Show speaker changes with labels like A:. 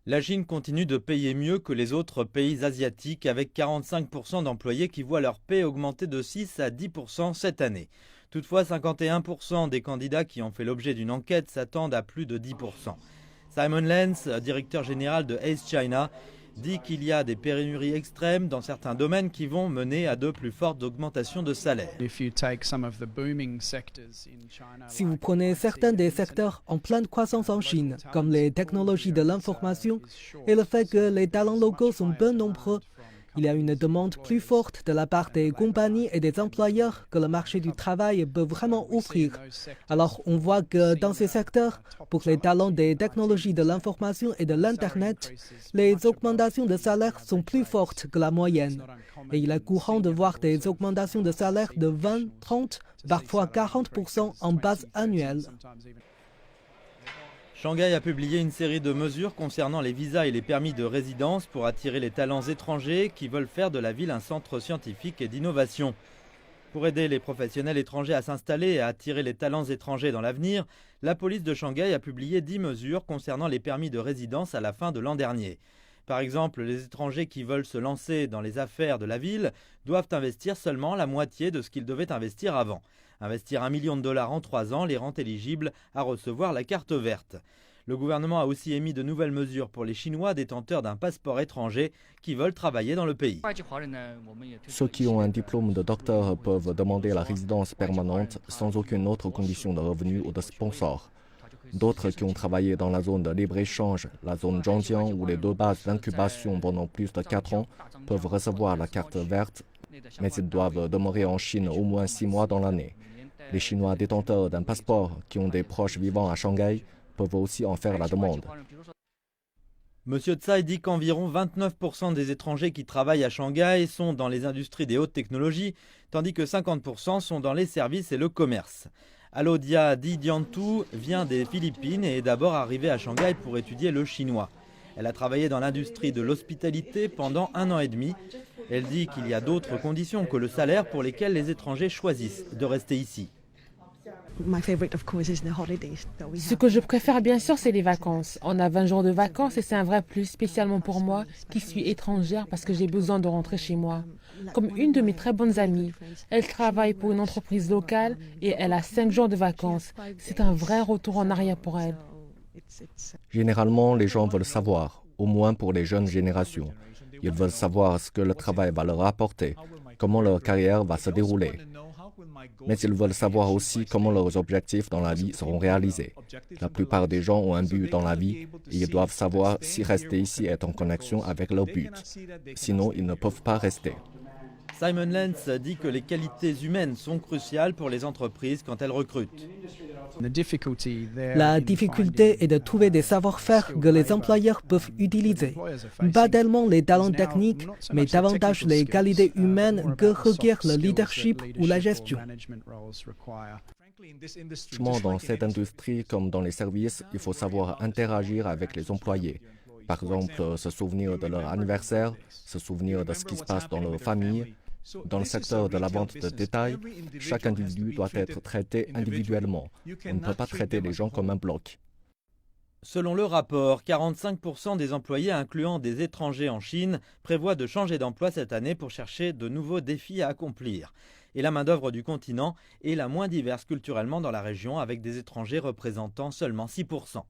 A: La Chine continue de payer mieux que les autres pays asiatiques avec 45% d'employés qui voient leur paie augmenter de 6 à 10% cette année. Toutefois, 51% des candidats qui ont fait l'objet d'une enquête s'attendent à plus de 10%. Simon Lenz, directeur général de Ace China, dit qu'il y a des pénuries extrêmes dans certains domaines qui vont mener à de plus fortes augmentations de salaire.
B: Si vous prenez certains des secteurs en pleine croissance en Chine, comme les technologies de l'information et le fait que les talents locaux sont peu nombreux, il y a une demande plus forte de la part des compagnies et des employeurs que le marché du travail peut vraiment offrir. Alors on voit que dans ces secteurs, pour les talents des technologies de l'information et de l'Internet, les augmentations de salaire sont plus fortes que la moyenne. Et il est courant de voir des augmentations de salaire de 20, 30, parfois 40% en base annuelle.
A: Shanghai a publié une série de mesures concernant les visas et les permis de résidence pour attirer les talents étrangers qui veulent faire de la ville un centre scientifique et d'innovation. Pour aider les professionnels étrangers à s'installer et à attirer les talents étrangers dans l'avenir, la police de Shanghai a publié 10 mesures concernant les permis de résidence à la fin de l'an dernier. Par exemple, les étrangers qui veulent se lancer dans les affaires de la ville doivent investir seulement la moitié de ce qu'ils devaient investir avant. Investir $1 million en 3 ans les rend éligibles à recevoir la carte verte. Le gouvernement a aussi émis de nouvelles mesures pour les Chinois détenteurs d'un passeport étranger qui veulent travailler dans le pays.
C: Ceux qui ont un diplôme de docteur peuvent demander la résidence permanente sans aucune autre condition de revenu ou de sponsor. D'autres qui ont travaillé dans la zone de libre-échange, la zone Zhangjiang ou les 2 bases d'incubation pendant plus de 4 ans peuvent recevoir la carte verte, mais ils doivent demeurer en Chine au moins 6 mois dans l'année. Les Chinois détenteurs d'un passeport qui ont des proches vivant à Shanghai peuvent aussi en faire la demande.
A: Monsieur Tsai dit qu'environ 29% des étrangers qui travaillent à Shanghai sont dans les industries des hautes technologies, tandis que 50% sont dans les services et le commerce. Alodia Di Diantu vient des Philippines et est d'abord arrivée à Shanghai pour étudier le chinois. Elle a travaillé dans l'industrie de l'hospitalité pendant 1 an et demi. Elle dit qu'il y a d'autres conditions que le salaire pour lesquelles les étrangers choisissent de rester ici.
D: Ce que je préfère bien sûr, c'est les vacances. On a 20 jours de vacances et c'est un vrai plus, spécialement pour moi qui suis étrangère parce que j'ai besoin de rentrer chez moi. Comme une de mes très bonnes amies, elle travaille pour une entreprise locale et elle a 5 jours de vacances. C'est un vrai retour en arrière pour elle.
C: Généralement, les gens veulent savoir, au moins pour les jeunes générations. Ils veulent savoir ce que le travail va leur apporter, comment leur carrière va se dérouler. Mais ils veulent savoir aussi comment leurs objectifs dans la vie seront réalisés. La plupart des gens ont un but dans la vie et ils doivent savoir si rester ici est en connexion avec leur but. Sinon, ils ne peuvent pas rester.
A: Simon Lenz dit que les qualités humaines sont cruciales pour les entreprises quand elles recrutent.
B: La difficulté est de trouver des savoir-faire que les employeurs peuvent utiliser. Pas tellement les talents techniques, mais davantage les qualités humaines que requiert le leadership ou la gestion.
C: Dans cette industrie comme dans les services, il faut savoir interagir avec les employés. Par exemple, se souvenir de leur anniversaire, se souvenir de ce qui se passe dans leur famille. Dans le secteur de la vente de détail, chaque individu doit être traité individuellement. On ne peut pas traiter les gens comme un bloc.
A: Selon le rapport, 45% des employés incluant des étrangers en Chine prévoient de changer d'emploi cette année pour chercher de nouveaux défis à accomplir. Et la main-d'œuvre du continent est la moins diverse culturellement dans la région, avec des étrangers représentant seulement 6%.